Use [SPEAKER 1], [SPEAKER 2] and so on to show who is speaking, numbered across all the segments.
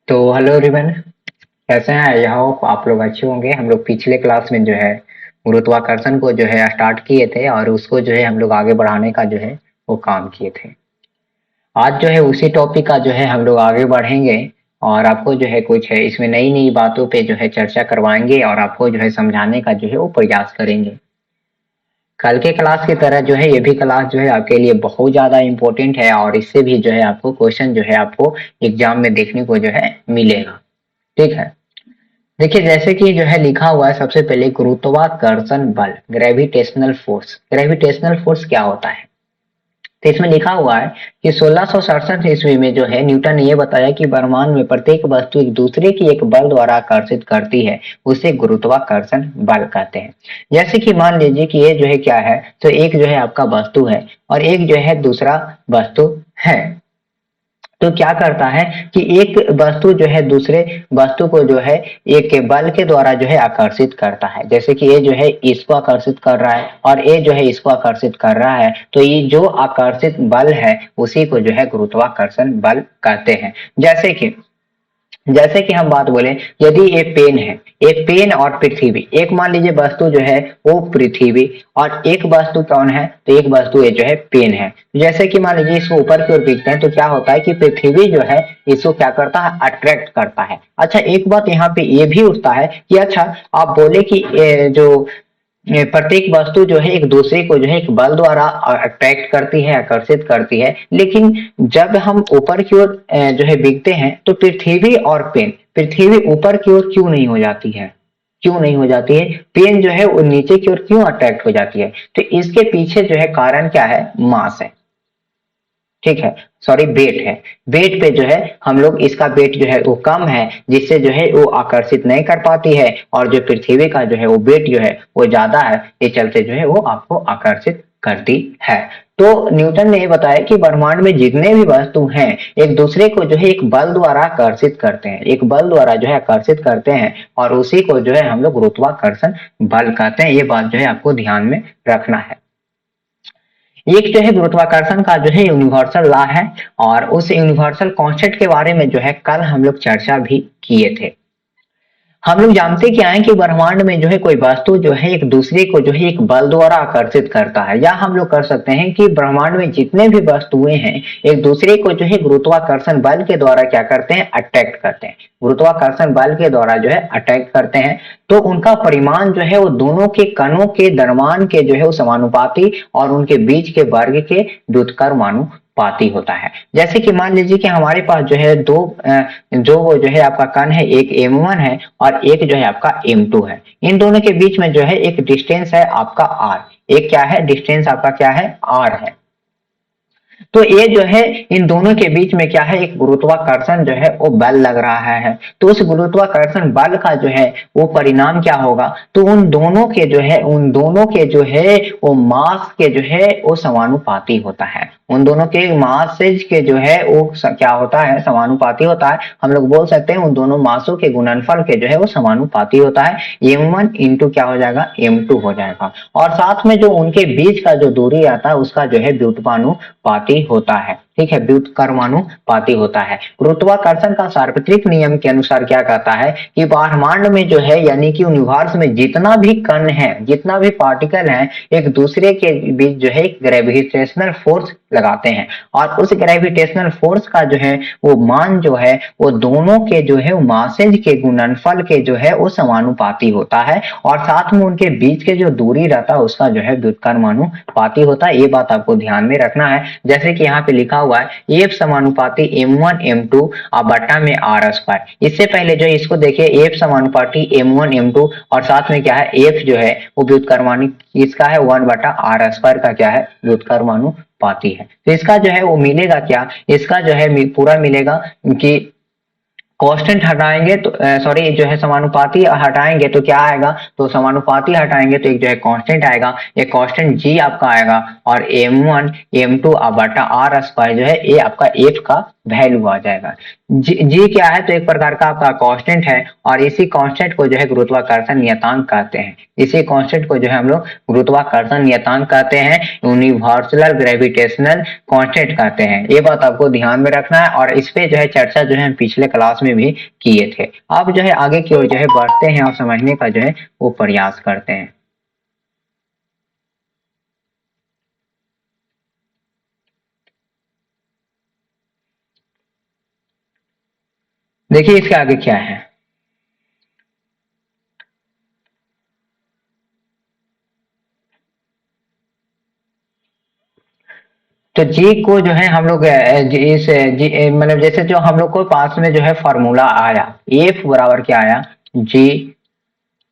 [SPEAKER 1] तो hello everyone, कैसे हैं? आई होप आप लोग अच्छे होंगे। हम लोग पिछले क्लास में जो है गुरुत्वाकर्षण को जो है स्टार्ट किए थे और उसको जो है हम लोग आगे बढ़ाने का जो है वो काम किए थे। आज जो है उसी टॉपिक का जो है हम लोग आगे बढ़ेंगे और आपको जो है कुछ है इसमें नई नई बातों पे जो है चर्चा करवाएंगे और आपको जो है समझाने का जो है वो प्रयास करेंगे। कल के क्लास की तरह जो है ये भी क्लास जो है आपके लिए बहुत ज्यादा इम्पोर्टेंट है और इससे भी जो है आपको क्वेश्चन जो है आपको एग्जाम में देखने को जो है मिलेगा। ठीक है। देखिए जैसे कि जो है लिखा हुआ है सबसे पहले गुरुत्वाकर्षण बल, ग्रेविटेशनल फोर्स। ग्रेविटेशनल फोर्स क्या होता है? तो इसमें लिखा हुआ है कि 1667 ईस्वी में जो है न्यूटन ने ये बताया कि ब्रह्मांड में प्रत्येक वस्तु एक दूसरे की एक बल द्वारा आकर्षित करती है, उसे गुरुत्वाकर्षण बल कहते हैं। जैसे कि मान लीजिए कि ये जो है क्या है, तो एक जो है आपका वस्तु है और एक जो है दूसरा वस्तु है। तो क्या करता है कि एक वस्तु जो है दूसरे वस्तु को जो है एक बल के द्वारा जो है आकर्षित करता है। जैसे कि ये जो है इसको आकर्षित कर रहा है और ये जो है इसको आकर्षित कर रहा है, तो ये जो आकर्षित बल है उसी को जो है गुरुत्वाकर्षण बल कहते हैं। जैसे कि हम बात बोले, यदि ये पेन है, एक पेन और पृथ्वी, एक मान लीजिए वस्तु जो है वो पृथ्वी और एक वस्तु कौन है, तो एक वस्तु ये जो है पेन है। जैसे कि मान लीजिए इसको ऊपर की ओर देखते हैं तो क्या होता है कि पृथ्वी जो है इसको क्या करता है, अट्रैक्ट करता है। अच्छा, एक बात यहाँ पे ये भी उठता है कि अच्छा आप बोले कि जो ये प्रत्येक वस्तु जो है एक दूसरे को जो है एक बल द्वारा अट्रैक्ट करती है, आकर्षित करती है, लेकिन जब हम ऊपर की ओर जो है देखते हैं तो पृथ्वी और पेन, पृथ्वी ऊपर की ओर क्यों नहीं हो जाती है? क्यों नहीं हो जाती है? पेन जो है वो नीचे की ओर क्यों अट्रैक्ट हो जाती है? तो इसके पीछे जो है कारण क्या है? मास है। ठीक है, सॉरी वेट है। वेट पे जो है हम लोग, इसका वेट जो है वो कम है जिससे जो है वो आकर्षित नहीं कर पाती है, और जो पृथ्वी का जो है वो वेट जो है वो ज्यादा है, ये चलते जो है वो आपको आकर्षित करती है। तो न्यूटन ने ये बताया कि ब्रह्मांड में जितने भी वस्तु हैं एक दूसरे को जो है एक बल द्वारा आकर्षित करते हैं, एक बल द्वारा जो है आकर्षित करते हैं और उसी को जो है हम लोग गुरुत्वाकर्षण बल कहते हैं। ये बात जो है आपको ध्यान में रखना है। एक जो है गुरुत्वाकर्षण का जो है यूनिवर्सल लॉ है और उस यूनिवर्सल कांस्टेंट के बारे में जो है कल हम लोग चर्चा भी किए थे। हम लोग जानते क्या है कि ब्रह्मांड में जो है कोई वस्तु जो है एक दूसरे को जो है एक बल द्वारा आकर्षित करता है, या हम लोग कर सकते हैं कि ब्रह्मांड में जितने भी वस्तुएं हैं एक दूसरे को जो है गुरुत्वाकर्षण बल के द्वारा क्या करते हैं, अट्रैक्ट करते हैं। गुरुत्वाकर्षण बल के द्वारा जो है अट्रैक्ट करते हैं, तो उनका परिमाण जो है वो दोनों के कणों के द्रव्यमान के जो है वो समानुपाती और उनके बीच के वर्ग के व्युत्क्रमानुपाती होता है। जैसे कि मान लीजिए कि हमारे पास जो है जो वो जो है आपका कण है, एक m1 है और एक जो है आपका m2 है। इन दोनों के बीच में जो है एक डिस्टेंस है आपका r। एक क्या है, डिस्टेंस आपका क्या है, r है। तो ये जो है इन दोनों के बीच में क्या है, एक गुरुत्वाकर्षण जो है वो बल लग रहा है। तो उस गुरुत्वाकर्षण बल का जो है वो परिणाम क्या होगा, तो उन दोनों के जो है वो मास के जो है वो समानुपाती होता है। उन दोनों के मासेज के जो है वो क्या होता है, समानुपाती होता है। हम लोग बोल सकते हैं उन दोनों मासों के गुणनफल के जो है वो समानुपाती होता है। m1 इंटू क्या हो जाएगा, m2 हो जाएगा। और साथ में जो उनके बीच का जो दूरी आता है उसका जो है व्युत्क्रमानुपाती होता है। ठीक है, व्युत्क्रमानुपाती होता है। गुरुत्वाकर्षण का सार्वत्रिक नियम के अनुसार क्या कहता है कि ब्रह्मांड में जो है यानी कि यूनिवर्स में जितना भी कण है, जितना भी पार्टिकल है, एक दूसरे के बीच जो है ग्रेविटेशनल फोर्स लगाते हैं और उस ग्रेविटेशनल फोर्स का जो है वो मान जो है वो दोनों के जो है मासेज के गुणनफल के जो है वो समानुपाती होता है, और साथ में उनके बीच के जो दूरी रहता है उसका जो है व्युत्क्रमानुपाती होता है। ये बात आपको ध्यान में रखना है। जैसे कि यहाँ पे लिखा हुआ है एफ समानुपाती m1 m2 बटा में r स्क्वायर। इससे पहले जो इसको देखिए, एफ समानुपाती m1 m2 और साथ में क्या है एफ जो है वो व्युत्क्रमानु इसका है 1 बटा r स्क्वायर का क्या है, व्युत्क्रमानुपाती है। तो इसका जो है वो मिलेगा क्या, इसका जो है पूरा मिलेगा कि कांस्टेंट हटाएंगे तो सॉरी जो है समानुपाती हटाएंगे तो क्या आएगा, तो समानुपाती हटाएंगे तो एक जो है कांस्टेंट आएगा, एक कांस्टेंट जी आपका आएगा और m1 m2 बटा r स्क्वायर जो है ये आपका f का वैल्यू आ जाएगा। जी क्या है, तो एक प्रकार का आपका कांस्टेंट है और इसी कांस्टेंट को जो है गुरुत्वाकर्षण नियतांक कहते हैं। इसी कांस्टेंट को जो है हम लोग गुरुत्वाकर्षण नियतांक कहते हैं, यूनिवर्सल ग्रेविटेशनल कांस्टेंट कहते हैं। ये बात आपको ध्यान में रखना है और इस पे जो है चर्चा जो है हम पिछले क्लास में भी किए थे। अब जो है आगे की ओर जो है बढ़ते हैं और समझने का जो है वो प्रयास करते हैं। देखिए इसके आगे क्या है। तो जी को जो है हम लोग इस मतलब जैसे जो हम लोग को पास में जो है फॉर्मूला आया, एफ बराबर क्या आया, जी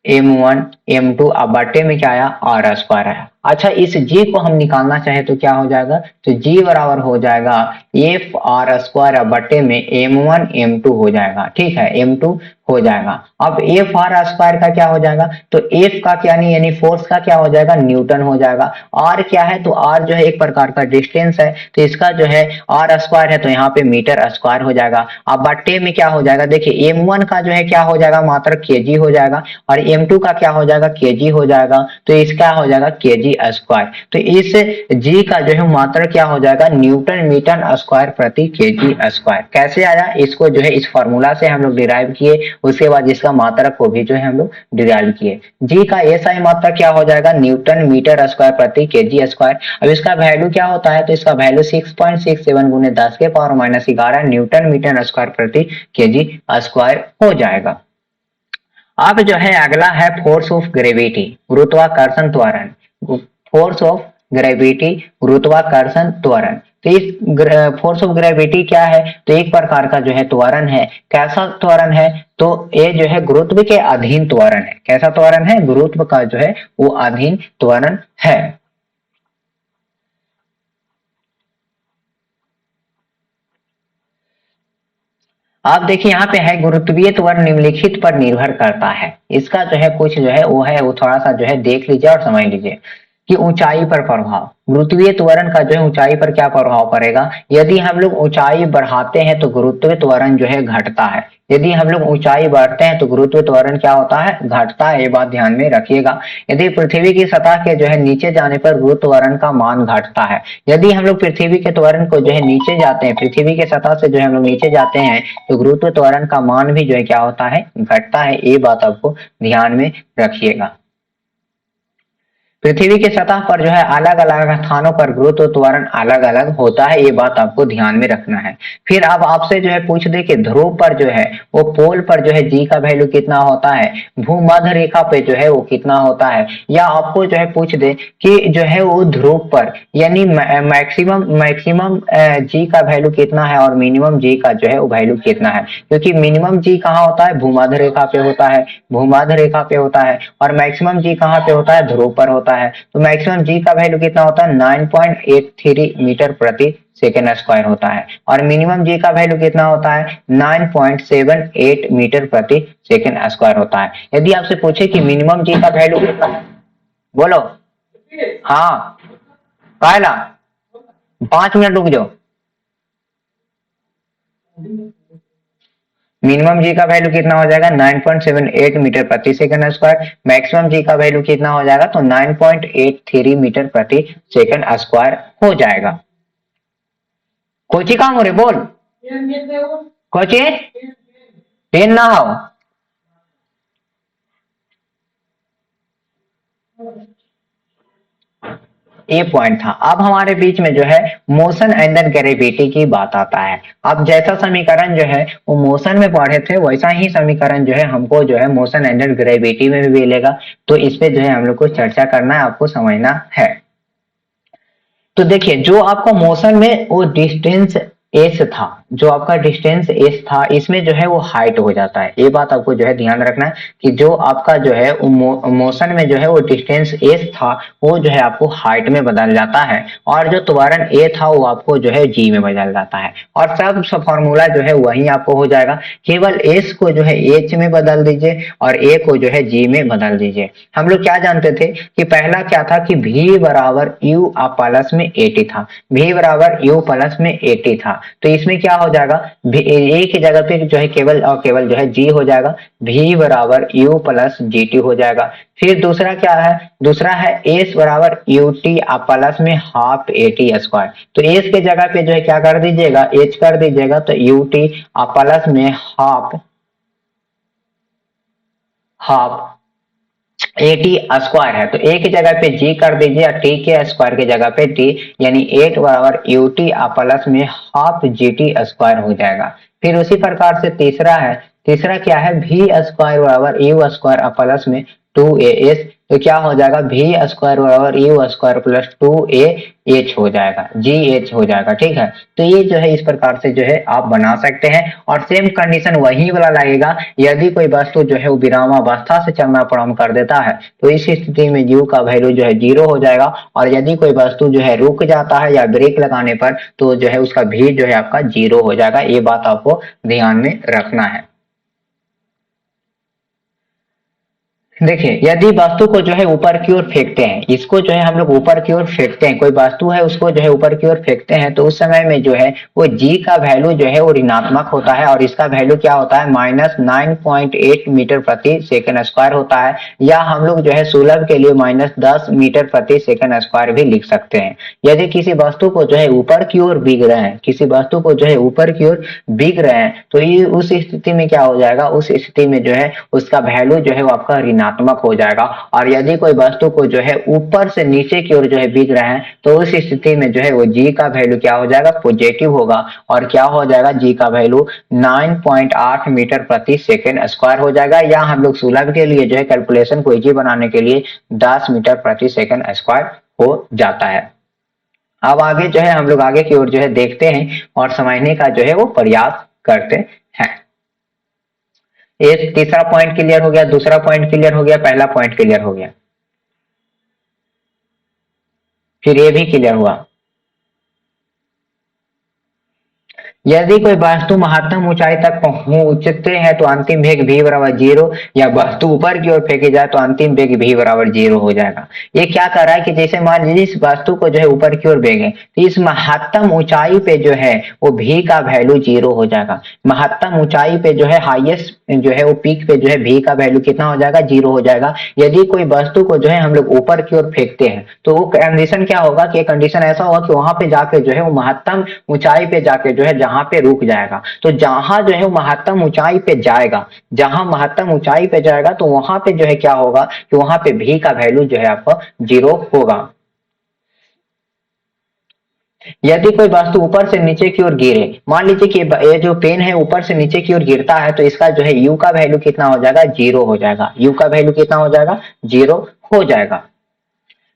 [SPEAKER 1] M1 M2 अब बटे में क्या आया, आर स्क्वायर आया। अच्छा इस जी को हम निकालना चाहे तो क्या हो जाएगा, तो जी बराबर हो जाएगा एफ आर स्क्वायर बटे में M1 M2 हो जाएगा, ठीक है, M2 हो जाएगा। अब एफ आर स्क्वायर का क्या हो जाएगा, तो एफ का क्या नहीं यानी फोर्स का क्या हो जाएगा, न्यूटन हो जाएगा। आर क्या है, तो आर जो है एक प्रकार का डिस्टेंस है, तो इसका जो है आर स्क्वायर है तो यहाँ पे मीटर स्क्वायर हो जाएगा। अब बट्टे में क्या हो जाएगा, देखिए M1 का जो है क्या हो जाएगा, मात्र केजी हो जाएगा, और M2 का क्या हो जाएगा, केजी हो जाएगा, तो इसका हो जाएगा केजी स्क्वायर। तो इस जी का जो है मात्रा क्या हो जाएगा, न्यूटन मीटर स्क्वायर प्रति केजी स्क्वायर। कैसे आया, इसको जो है इस फॉर्मूला से हम लोग डिराइव किए, उसके बाद इसका मात्रा को भी जो है हम लोग डिराइव किए। जी का एसआई मात्रा क्या हो जाएगा, न्यूटन मीटर स्क्वायर प्रति केजी स्क्वायर। अब इसका वैल्यू क्या होता है, तो इसका वैल्यू 6.67 गुने 10 के power minus 11 newton metre square प्रति केजी स्क्वायर हो जाएगा। अब जो है अगला है फोर्स ऑफ ग्रेविटी, गुरुत्वाकर्षण त्वरण। फोर्स ऑफ ग्रेविटी, गुरुत्वाकर्षण त्वरण। तो इस फोर्स ऑफ ग्रेविटी क्या है, तो एक प्रकार का जो है त्वरण है। कैसा त्वरण है, तो ये जो है गुरुत्व के अधीन त्वरण है। कैसा त्वरण है, गुरुत्व का जो है वो अधीन त्वरण है। आप देखिए यहाँ पे है गुरुत्वीय त्वरण निम्नलिखित पर निर्भर करता है। इसका जो है कुछ जो है वो थोड़ा सा जो है देख लीजिए और समझ लीजिए कि ऊंचाई पर प्रभाव। गुरुत्वीय त्वरण का जो है ऊंचाई पर क्या प्रभाव पड़ेगा, यदि हम लोग ऊंचाई बढ़ाते हैं तो गुरुत्वीय त्वरण जो है घटता है, यदि हम लोग ऊंचाई बढ़ते हैं तो गुरुत्व त्वरण क्या होता है, घटता है। ये बात ध्यान में रखिएगा। यदि पृथ्वी की सतह के जो है नीचे जाने पर गुरुत्व त्वरण का मान घटता है। यदि हम लोग पृथ्वी के त्वरण को जो है नीचे जाते हैं, पृथ्वी के सतह से जो है हम लोग नीचे जाते हैं तो गुरुत्व त्वरण का मान भी जो है क्या होता है, घटता है। ये बात आपको ध्यान में रखिएगा। पृथ्वी की सतह पर जो है अलग अलग स्थानों पर गुरुत्व त्वरण अलग अलग होता है, ये बात आपको ध्यान में रखना है। फिर अब आपसे जो है पूछ दे कि ध्रुव पर जो है वो पोल पर जो है जी का वैल्यू कितना होता है, भूमध्य रेखा पे जो है वो कितना होता है, या आपको जो है पूछ दे कि जो है वो ध्रुव पर यानी मैक्सिमम मैक्सिमम जी का वैल्यू कितना है और मिनिमम जी का जो है वो वैल्यू कितना है। क्योंकि मिनिमम जी कहाँ होता है, भूमध्य रेखा पे होता है, भूमध्य रेखा पे होता है, और मैक्सिमम जी कहाँ पे होता है, ध्रुव पर होता है। तो मैक्सिमम जी का वैल्यू कितना होता है, 9.83 मीटर प्रति सेकेंड स्क्वायर होता है, और मिनिमम जी का वैल्यू कितना होता है, 9.78 मीटर प्रति सेकेंड स्क्वायर होता है। यदि आपसे पूछे कि मिनिमम जी का वैल्यू कितना है, बोलो। हाँ, कायला 5 मिनट रुक जाओ। मिनिमम जी का वैल्यू कितना हो जाएगा, 9.78 मीटर प्रति सेकंड स्क्वायर। मैक्सिमम जी का वैल्यू कितना हो जाएगा, तो 9.83 मीटर प्रति सेकंड स्क्वायर हो जाएगा। कोची काम हो रे, बोल कोची पेन ना हो। ये पॉइंट था। अब हमारे बीच में जो है मोशन एंड ग्रेविटी की बात आता है। अब जैसा समीकरण जो है वो मोशन में पढ़े थे वैसा ही समीकरण जो है हमको जो है मोशन एंड ग्रेविटी में भी मिलेगा। तो इस पे जो है हम लोग को चर्चा करना है, आपको समझना है। तो देखिए जो आपका मोशन में वो डिस्टेंस एस था, जो आपका डिस्टेंस एस था, इसमें जो है वो हाइट हो जाता है। ये बात आपको जो है ध्यान रखना है कि जो आपका जो है मोशन में जो है वो डिस्टेंस एस था वो जो है आपको हाइट में बदल जाता है, और जो त्वरण ए था वो आपको जो है जी में बदल जाता है। और सब फॉर्मूला जो है वही आपको हो जाएगा, केवल एस को जो है एच में बदल दीजिए और ए को जो है जी में बदल दीजिए। हम लोग क्या जानते थे कि पहला क्या था कि v बराबर यू प्लस में 80 था, v बराबर यू प्लस में 80 था। तो इसमें क्या हो जाएगा, ए की जगह पे जो है केवल और केवल जो है जी हो जाएगा, v बराबर u प्लस जी टी हो जाएगा। फिर दूसरा क्या है, दूसरा है एस बराबर यू टी आप प्लस में हाफ ए टी स्क्वायर। तो एस के जगह पे जो है क्या कर दीजिएगा, एच कर दीजिएगा, तो यू टी आप प्लस में half half A T square है, तो ए की जगह पे जी कर दीजिए और टी के स्क्वायर की जगह पे टी, यानी 8 बराबर यू टी प्लस में हाफ जी टी स्क्वायर हो जाएगा। फिर उसी प्रकार से तीसरा है, तीसरा क्या है, भी स्क्वायर बराबर यू स्क्वायर प्लस में 2as, तो क्या हो जाएगा, भी स्क्वायर बराबर यू स्क्वायर प्लस 2a हो जाएगा, जी एच हो जाएगा। ठीक है, तो ये जो है इस प्रकार से जो है आप बना सकते हैं और सेम कंडीशन वही वाला लगेगा यदि कोई वस्तु जो है वो विरामावस्था से चलना प्रारंभ कर देता है, तो इस स्थिति में u का वैल्यू जो है 0 हो जाएगा, और यदि कोई वस्तु जो है रुक जाता है या ब्रेक लगाने पर तो जो है उसका v जो है आपका 0 हो जाएगा। ये बात आपको ध्यान में रखना है। देखिए, यदि वस्तु को जो है ऊपर की ओर फेंकते हैं, इसको जो है हम लोग ऊपर की ओर फेंकते हैं, कोई वस्तु है उसको जो है ऊपर की ओर फेंकते हैं, तो उस समय में जो है वो g का वैल्यू जो है वो ऋणात्मक होता है, और इसका वैल्यू क्या होता है, -9.8 मीटर प्रति सेकंड स्क्वायर होता है, या हम लोग जो है सुलभ के लिए -10 मीटर प्रति सेकंड स्क्वायर भी लिख सकते हैं। यदि किसी वस्तु को जो है ऊपर की ओर बिग रहे हैं, किसी वस्तु को जो है ऊपर की ओर बिग रहे हैं, तो ये उस स्थिति में क्या हो जाएगा, उस स्थिति में जो है उसका वैल्यू जो है वो आपका ऋणात्मक हो जाएगा। और यदि कोई वस्तु को जो है ऊपर से नीचे की ओर जो है बिग रहे हैं, तो उस स्थिति में जो है वो जी का वैल्यू क्या हो जाएगा, पॉजिटिव होगा, और क्या हो जाएगा, जी का वैल्यू 9.8 मीटर प्रति सेकंड स्क्वायर हो जाएगा, या हम लोग सुलभ के लिए जो है कैलकुलेशन को इजी बनाने के लिए 10 मीटर प्रति सेकंड स्क्वायर हो जाता है। अब आगे जो है हम लोग आगे की ओर जो है देखते हैं और समझने का जो है वो प्रयास करते हैं। ये तीसरा पॉइंट क्लियर हो गया, दूसरा पॉइंट क्लियर हो गया, पहला पॉइंट क्लियर हो गया, फिर ये भी क्लियर हुआ। यदि कोई वस्तु महत्तम ऊंचाई तक पहुंचते हैं तो अंतिम वेग v बराबर 0, या वस्तु ऊपर की ओर फेंकी जाए तो अंतिम वेग v बराबर 0 हो जाएगा। ये क्या कर रहा है कि जैसे मान लीजिए इस वस्तु को जो है ऊपर की ओर भेगे, तो इस महत्तम ऊंचाई पे जो है वो v का वैल्यू 0 हो जाएगा। महत्तम ऊंचाई पे जो है हाईएस्ट जो है वो पीक पे जो है v का वैल्यू कितना हो जाएगा, 0 हो जाएगा। यदि कोई वस्तु को जो है हम लोग ऊपर की ओर फेंकते हैं तो वो कंडीशन क्या होगा, कि कंडीशन ऐसा होगा कि वहां पे जाके जो है वो महत्तम ऊंचाई पे जाके जो है जहां पे रुक जाएगा, तो जहां जो है वो महत्तम ऊंचाई पे जाएगा, जहां महत्तम ऊंचाई पे जाएगा तो वहां पे जो है क्या होगा, कि वहां पे v का वैल्यू जो है आपका 0 होगा। यदि कोई वस्तु ऊपर से नीचे की ओर गिरे, मान लीजिए कि ये जो पेन है ऊपर से नीचे की ओर गिरता है, तो इसका जो है u का वैल्यू कितना हो जाएगा, 0 हो जाएगा। u का वैल्यू कितना हो जाएगा, 0 हो जाएगा।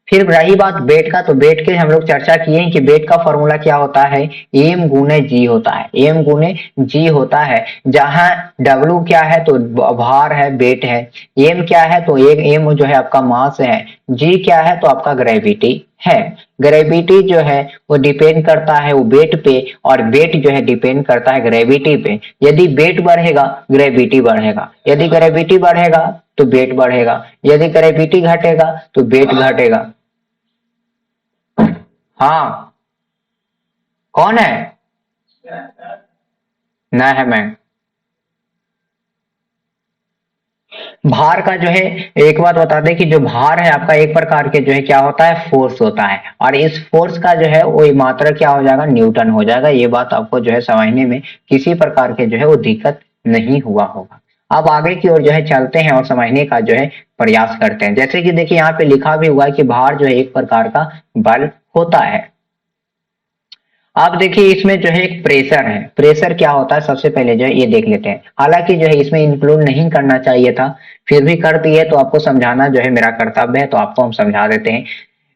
[SPEAKER 1] फिर रही बात बेट का, तो बेट के हम लोग चर्चा किए हैं कि बेट का फॉर्मूला क्या होता है, एम गुने जी होता है, एम गुने जी होता है, जहां डब्ल्यू क्या है तो भार है, बेट है, एम क्या है तो एक एम जो है आपका मास है, जी क्या है तो आपका ग्रेविटी है। ग्रेविटी जो है वो डिपेंड करता है वो बेट पे, और बेट जो है डिपेंड करता है ग्रेविटी पे। यदि बेट बढ़ेगा ग्रेविटी बढ़ेगा, यदि ग्रेविटी बढ़ेगा तो बेट बढ़ेगा, यदि ग्रेविटी घटेगा तो बेट घटेगा। हाँ, कौन है, ना है मैं। भार का जो है एक बात बता दें कि जो भार है आपका एक प्रकार के जो है क्या होता है, फोर्स होता है, और इस फोर्स का जो है वो मात्रा क्या हो जाएगा, न्यूटन हो जाएगा। ये बात आपको जो है समझने में किसी प्रकार के जो है वो दिक्कत नहीं हुआ होगा। अब आगे की ओर जो है चलते हैं और समझने का जो है प्रयास करते हैं। जैसे कि देखिए यहाँ पे लिखा भी हुआ है कि भार जो है एक प्रकार का बल होता है। आप देखिए इसमें जो है एक प्रेशर है, प्रेशर क्या होता है सबसे पहले जो है ये देख लेते हैं। हालांकि जो है इसमें इंक्लूड नहीं करना चाहिए था, फिर भी कर दिए तो आपको समझाना जो है मेरा कर्तव्य है, तो आपको हम समझा देते हैं।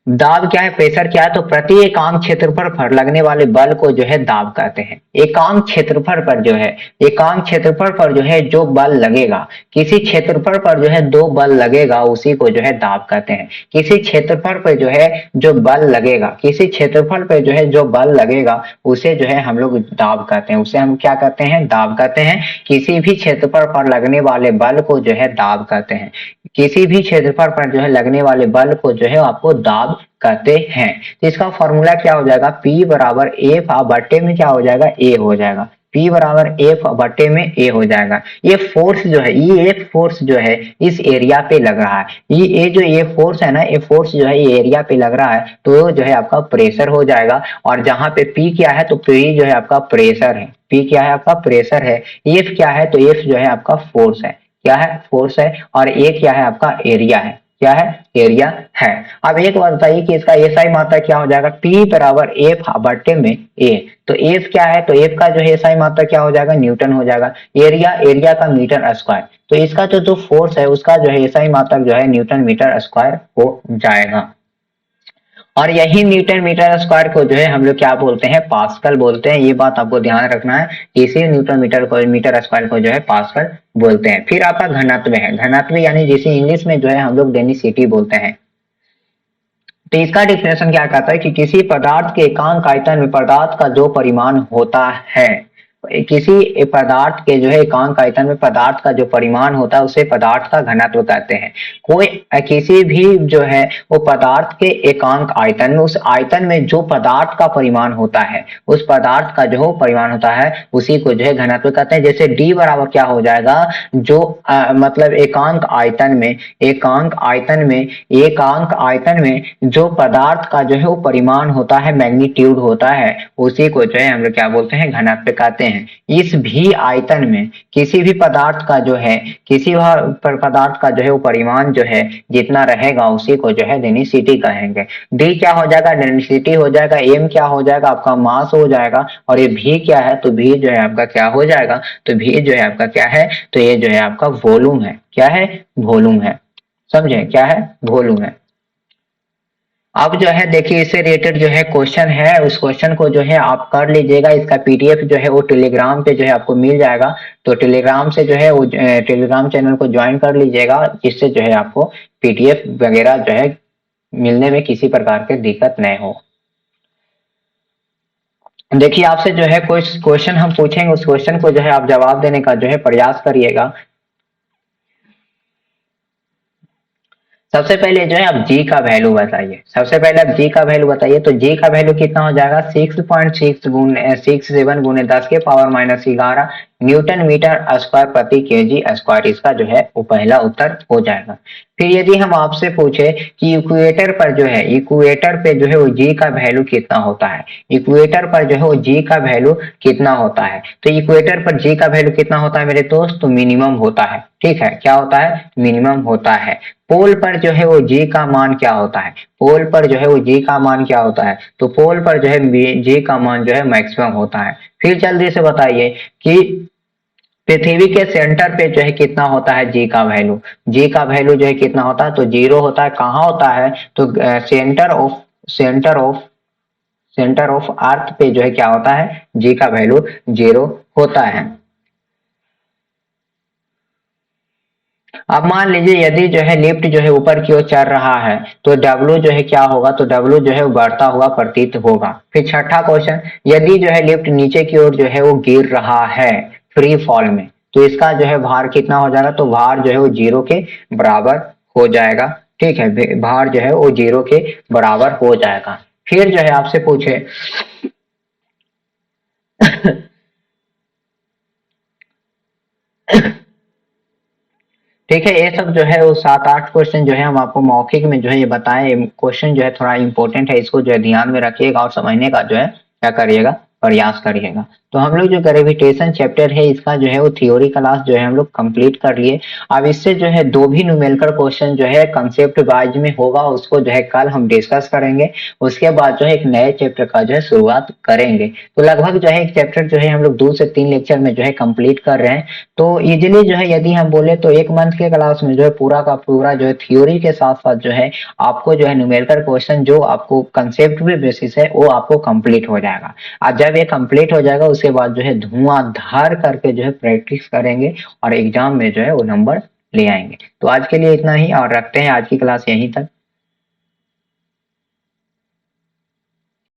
[SPEAKER 1] दाब क्या है, प्रेशर क्या है, तो प्रति एकांक क्षेत्रफल पर लगने वाले बल को जो है दाब कहते हैं। एकांक क्षेत्रफल पर जो है, एकांक क्षेत्रफल पर जो है जो बल लगेगा, किसी क्षेत्रफल पर जो है दो बल लगेगा उसी को जो है दाब कहते हैं। किसी क्षेत्रफल पर जो है जो बल लगेगा, किसी क्षेत्रफल पर जो है जो बल लगेगा उसे जो है हम लोग दाब कहते हैं। उसे हम क्या कहते हैं, दाब कहते हैं। किसी भी क्षेत्रफल पर लगने वाले बल को जो है दाब कहते हैं। किसी भी क्षेत्रफल पर जो है लगने वाले बल को जो है आपको दाब कहते हैं। तो इसका फॉर्मूला क्या हो जाएगा, P बराबर एफ बट्टे में क्या हो जाएगा, ए हो जाएगा। P बराबर एफ बट्टे में ए हो जाएगा। ये फोर्स जो है, ये एक फोर्स जो है इस एरिया पे लग रहा है, ये जो ये फोर्स है ना, ये फोर्स जो है ये एरिया पे लग रहा है, तो जो है आपका प्रेशर हो जाएगा। और जहां पे P क्या है, तो P जो है आपका प्रेशर है, P क्या है आपका प्रेशर है। F क्या है, तो F जो है आपका फोर्स है, क्या है, फोर्स है। और ए क्या है आपका एरिया है, क्या है, एरिया है। अब एक बात बताइए कि इसका एसआई मात्रा क्या हो जाएगा, P बराबर एफ बट्टे में ए। तो एफ क्या है, तो एफ का जो है एसआई मात्रा क्या हो जाएगा, न्यूटन हो जाएगा। एरिया, एरिया का मीटर स्क्वायर, तो इसका जो फोर्स है उसका जो है एसआई मात्रा जो है न्यूटन मीटर स्क्वायर हो जाएगा। और यही न्यूटन मीटर स्क्वायर को जो है हम लोग क्या बोलते हैं, पास्कल बोलते हैं। ये बात आपको ध्यान रखना है, इसी न्यूटन मीटर स्क्वायर को जो है पास्कल बोलते हैं। फिर आपका घनत्व है, घनत्व यानी जिसे इंग्लिश में जो है हम लोग डेंसिटी बोलते हैं। तो इसका डिफिनेशन क्या कहता है कि किसी पदार्थ के एकांक आयतन में पदार्थ का जो परिमाण होता है, किसी पदार्थ के जो है एकांक आयतन में पदार्थ का जो परिमाण होता है उसे पदार्थ का घनत्व कहते हैं। कोई किसी भी जो है वो पदार्थ के एकांक आयतन में, उस आयतन में जो पदार्थ का परिमाण होता है, उस पदार्थ का जो परिमाण होता है उसी को जो है घनत्व कहते हैं। जैसे D बराबर क्या हो जाएगा, जो मतलब एकांक आयतन में, एकांक आयतन में, एकांक आयतन में जो पदार्थ का जो है वो परिमाण होता है, मैग्नीट्यूड होता है, उसी को जो है हम लोग क्या बोलते हैं, घनत्व कहते हैं। इस भी आयतन में किसी भी पदार्थ का जो है, किसी पदार्थ का जो है वो परिमाण जो है जितना रहेगा उसी को जो है डेंसिटी कहेंगे। डी क्या हो जाएगा, डेंसिटी हो जाएगा। एम क्या हो जाएगा, आपका मास हो जाएगा। और ये भी क्या है, तो भी जो है आपका क्या हो जाएगा, तो भी जो है आपका क्या है, तो ये जो है आपका वॉल्यूम है, क्या है, वॉल्यूम है। समझे, क्या है, वॉल्यूम है। अब जो है देखिए इससे रिलेटेड जो है क्वेश्चन है, उस क्वेश्चन को जो है आप कर लीजिएगा। इसका पीडीएफ जो है वो टेलीग्राम पे जो है आपको मिल जाएगा, तो टेलीग्राम से जो है वो टेलीग्राम चैनल को ज्वाइन कर लीजिएगा, जिससे जो है आपको पीडीएफ वगैरह जो है मिलने में किसी प्रकार की दिक्कत नहीं हो। देखिए आपसे जो है कोई क्वेश्चन हम पूछेंगे, उस क्वेश्चन को जो है आप जवाब देने का जो है प्रयास करिएगा। सबसे पहले जो है आप जी का वैल्यू बताइए, सबसे पहले आप जी का वैल्यू बताइए। तो जी का वैल्यू कितना हो जाएगा, 6.67 गुने 10 के पावर -11 न्यूटन मीटर स्क्वायर प्रति केजी स्क्वायर। इसका जो है वो पहला उत्तर हो जाएगा। फिर यदि हम आपसे पूछे कि इक्वेटर पर जो है, इक्वेटर पे जो है वो जी का वैल्यू कितना होता है, इक्वेटर पर जो है वो जी का वैल्यू कितना होता है, तो इक्वेटर पर जी का वैल्यू कितना होता है मेरे दोस्त, तो मिनिमम होता है। ठीक है, क्या होता है, मिनिमम होता है। पोल पर जो है वो जी का मान क्या होता है, पोल पर जो है वो जी का मान क्या होता है, तो पोल पर जो है जी का मान जो है मैक्सिमम होता है। फिर जल्दी से बताइए कि पृथ्वी के सेंटर पे जो है कितना होता है जी का वैल्यू, जी का वैल्यू जो है कितना होता है, तो 0 होता है। कहाँ होता है, तो सेंटर ऑफ अर्थ पे जो है क्या होता है, जी का वैल्यू 0 होता है। अब मान लीजिए यदि जो है लिफ्ट जो है ऊपर की ओर चल रहा है, तो W जो है क्या होगा, तो W जो है बढ़ता हुआ प्रतीत होगा। फिर छठा क्वेश्चन, यदि जो है लिफ्ट नीचे की ओर जो है वो गिर रहा है फ्री फॉल में, तो इसका जो है भार कितना हो जाएगा, तो भार जो है वो 0 के बराबर हो जाएगा। ठीक है, भार जो है वो 0 के बराबर हो जाएगा। फिर जो है आपसे पूछे ठीक है, ये सब जो है वो 7-8 क्वेश्चन जो है हम आपको मौखिक में जो है ये बताएं। क्वेश्चन जो है थोड़ा इंपॉर्टेंट है, इसको जो है ध्यान में रखिएगा और समझने का जो है क्या करिएगा, प्रयास करिएगा। तो हम लोग जो ग्रेविटेशन चैप्टर है इसका जो है वो थ्योरी क्लास जो है हम लोग कंप्लीट कर लिए। अब इससे जो है 2 भी न्यूमेरिकल क्वेश्चन जो है कंसेप्ट वाइज में होगा, उसको जो है कल हम डिस्कस करेंगे। उसके बाद जो है एक नए चैप्टर का जो है शुरुआत करेंगे। तो लगभग जो है एक चैप्टर जो है हम लोग 2 से 3 लेक्चर में जो है कंप्लीट कर रहे हैं। तो इजिली जो है यदि हम बोले तो 1 मंथ के क्लास में जो है पूरा का पूरा जो है थ्योरी के साथ साथ जो है आपको जो है न्यूमेरिकल क्वेश्चन जो आपको कंसेप्ट पे बेसिस है वो आपको कंप्लीट हो जाएगा। और जब ये कंप्लीट हो जाएगा उसके बाद जो है धुआंधार करके जो है प्रैक्टिस करेंगे और एग्जाम में जो है वो नंबर ले आएंगे। तो आज के लिए इतना ही और रखते हैं आज की क्लास यहीं तक।